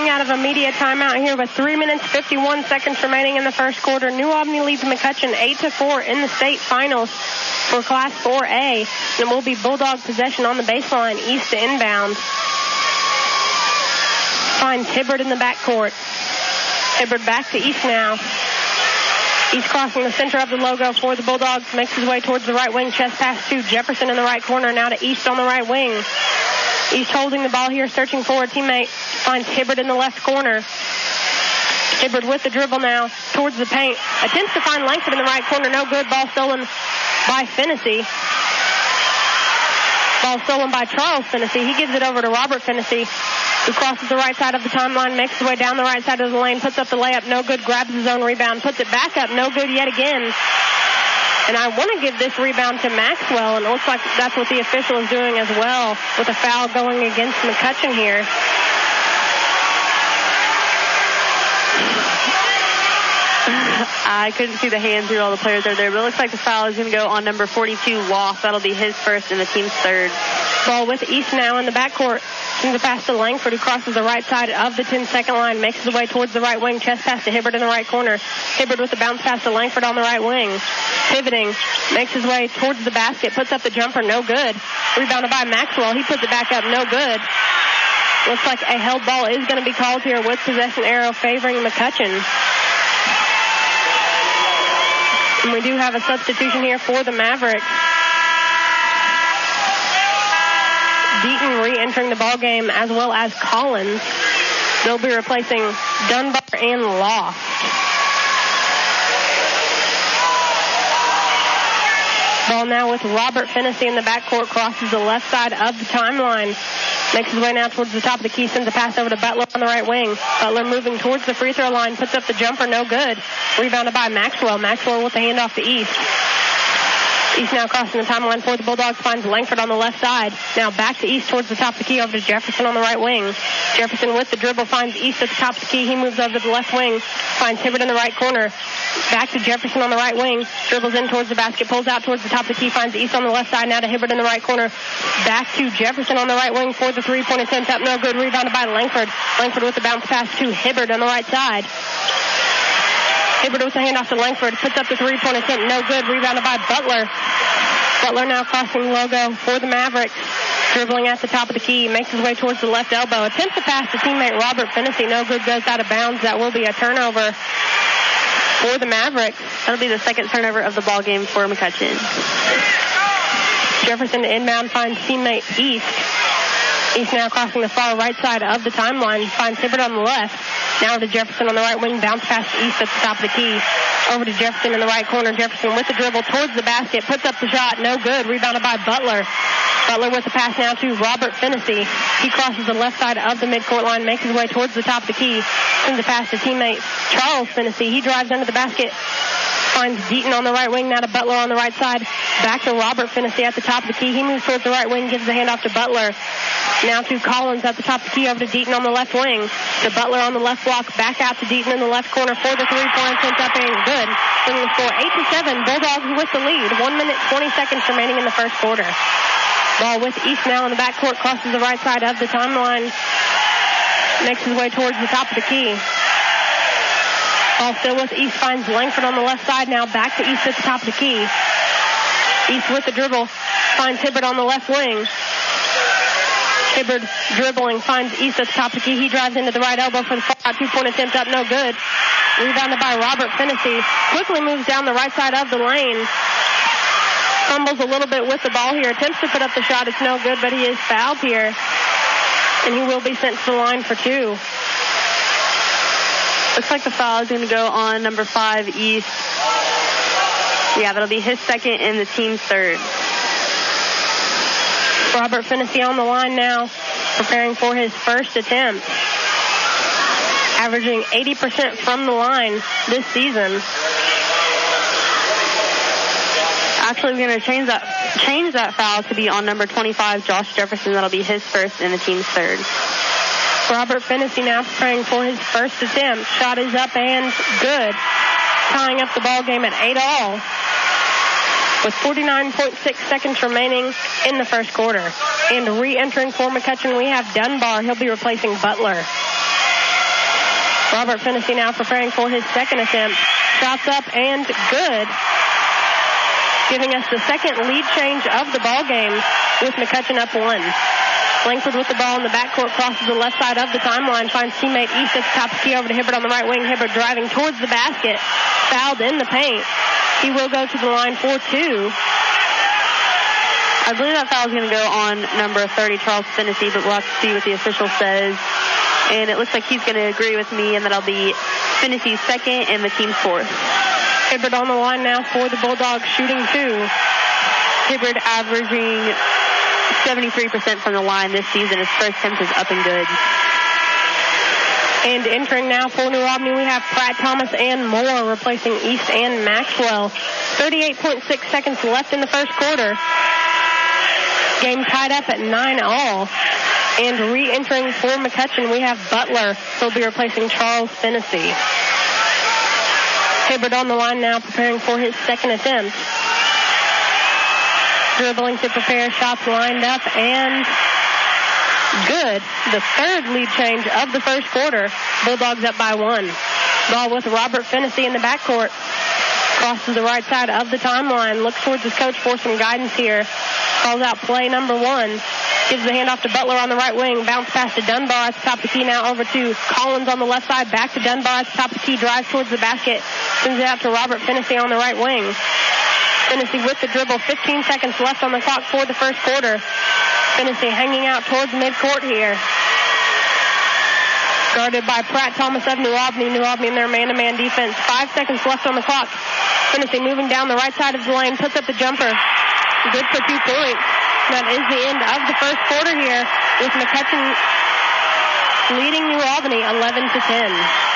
Coming out of a media timeout here with 3 minutes, 51 seconds remaining in the first quarter. New Albany leads McCutcheon 8-4 in the state finals for Class 4A. And it will be Bulldog possession on the baseline, east to inbound. Finds Hibbard in the backcourt. Hibbard back to east now. He's crossing the center of the logo for the Bulldogs. Makes his way towards the right wing. Chest pass to Jefferson in the right corner. Now to East on the right wing. East holding the ball here, searching for a teammate. Finds Hibbard in the left corner. Hibbard with the dribble now towards the paint. Attempts to find Langford in the right corner. No good. Ball stolen by Fennessy. Ball stolen by Charles Fennessy. He gives it over to Robert Fennessy, who crosses the right side of the timeline, makes his way down the right side of the lane, puts up the layup, no good, grabs his own rebound, puts it back up, no good yet again. And I want to give this rebound to Maxwell, and it looks like that's what the official is doing as well, with a foul going against McCutcheon here. I couldn't see the hands through all the players are there, but it looks like the foul is going to go on number 42, Loft. That'll be his first and the team's third. Ball with East now in the backcourt. Sends the pass to Langford, who crosses the right side of the 10-second line, makes his way towards the right wing, chest pass to Hibbard in the right corner. Hibbard with the bounce pass to Langford on the right wing. Pivoting, makes his way towards the basket, puts up the jumper, no good. Rebounded by Maxwell, he puts it back up, no good. Looks like a held ball is going to be called here with possession arrow favoring McCutcheon. And we do have a substitution here for the Mavericks. Deaton re-entering the ball game, as well as Collins. They'll be replacing Dunbar and Loft. Ball now with Robert Fennessy in the backcourt, crosses the left side of the timeline. Makes his way now towards the top of the key, sends a pass over to Butler on the right wing. Butler moving towards the free throw line, puts up the jumper, no good. Rebounded by Maxwell. Maxwell with the handoff to East. East now crossing the timeline for the Bulldogs, finds Langford on the left side. Now back to East towards the top of the key, over to Jefferson on the right wing. Jefferson with the dribble finds East at the top of the key. He moves over to the left wing, finds Hibbard in the right corner. Back to Jefferson on the right wing, dribbles in towards the basket, pulls out towards the top of the key, finds East on the left side. Now to Hibbard in the right corner. Back to Jefferson on the right wing for the three-point attempt. Up no good, rebounded by Langford. Langford with the bounce pass to Hibbard on the right side. Hibbard with the handoff to Langford, puts up the three-point attempt, no good, rebounded by Butler. Butler now crossing the logo for the Mavericks, dribbling at the top of the key, makes his way towards the left elbow, attempts to pass to teammate Robert Fennessy, no good, goes out of bounds. That will be a turnover for the Mavericks. That'll be the second turnover of the ball game for McCutcheon. Jefferson to inbound, finds teammate East. East now crossing the far right side of the timeline, finds Hibbard on the left. Now to Jefferson on the right wing, bounce pass to East at the top of the key. Over to Jefferson in the right corner. Jefferson with the dribble towards the basket, puts up the shot, no good, rebounded by Butler. Butler with the pass now to Robert Fennessy. He crosses the left side of the midcourt line, makes his way towards the top of the key. Sends a pass to teammate Charles Fennessy. He drives under the basket, finds Deaton on the right wing, now to Butler on the right side. Back to Robert Fennessy at the top of the key. He moves towards the right wing, gives the handoff to Butler. Now to Collins at the top of the key, over to Deaton on the left wing. To Butler on the left block, back out to Deaton in the left corner for the three-point attempt, up and good. Bringing the score 8-7. Bulldogs with the lead. 1 minute, 20 seconds remaining in the first quarter. Ball with East now in the backcourt, crosses the right side of the timeline. Makes his way towards the top of the key. Ball still with East, finds Langford on the left side, now back to East at the top of the key. East with the dribble, finds Hibbard on the left wing. Hibbard dribbling, finds East at the top of the key. He drives into the right elbow for the far two-point attempt, up no good. Rebounded by Robert Fennessy. Quickly moves down the right side of the lane. Fumbles a little bit with the ball here. Attempts to put up the shot. It's no good, but he is fouled here. And he will be sent to the line for two. Looks like the foul is going to go on number 5, East. Yeah, that'll be his second and the team's third. Robert Fennessy on the line now, preparing for his first attempt. Averaging 80% from the line this season. Actually, we're going to change that foul to be on number 25, Josh Jefferson. That'll be his first and the team's third. Robert Fennessy now preparing for his first attempt. Shot is up and good. Tying up the ball game at 8-all. With 49.6 seconds remaining in the first quarter. And re-entering for McCutcheon, we have Dunbar. He'll be replacing Butler. Robert Finney now preparing for his second attempt. Shots up and good. Giving us the second lead change of the ball game with McCutcheon up 1. Langford with the ball in the backcourt, crosses the left side of the timeline, finds teammate East at the top of the key over to Hibbert on the right wing. Hibbert driving towards the basket, fouled in the paint. He will go to the line for 2. I believe that foul is going to go on number 30, Charles Finney, but we'll have to see what the official says. And it looks like he's going to agree with me, and that'll be Finney's second and the team's fourth. Hibbert on the line now for the Bulldogs, shooting 2. Hibbert averaging 73% from the line this season. His first attempt is up and good. And entering now for New Albany, we have Pratt Thomas and Moore replacing East and Maxwell. 38.6 seconds left in the first quarter. Game tied up at 9-all. And re-entering for McCutcheon, we have Butler. He'll be replacing Charles Finney. Hibbert on the line now, preparing for his second attempt. Dribbling to prepare, shots lined up, and good. The third lead change of the first quarter. Bulldogs up by 1. Ball with Robert Finney in the backcourt. Crosses the right side of the timeline. Looks towards his coach for some guidance here. Calls out play number 1. Gives the handoff to Butler on the right wing. Bounce pass to Dunbar at the top of the key. Now over to Collins on the left side. Back to Dunbar at the top of the key. Drives towards the basket. Sends it out to Robert Finney on the right wing. Finney with the dribble. 15 seconds left on the clock for the first quarter. Finney hanging out towards midcourt here. Guarded by Pratt Thomas of New Albany. New Albany in their man-to-man defense. 5 seconds left on the clock. Finney moving down the right side of the lane. Puts up the jumper. Good for 2 points. That is the end of the first quarter here with McCutcheon leading New Albany 11-10.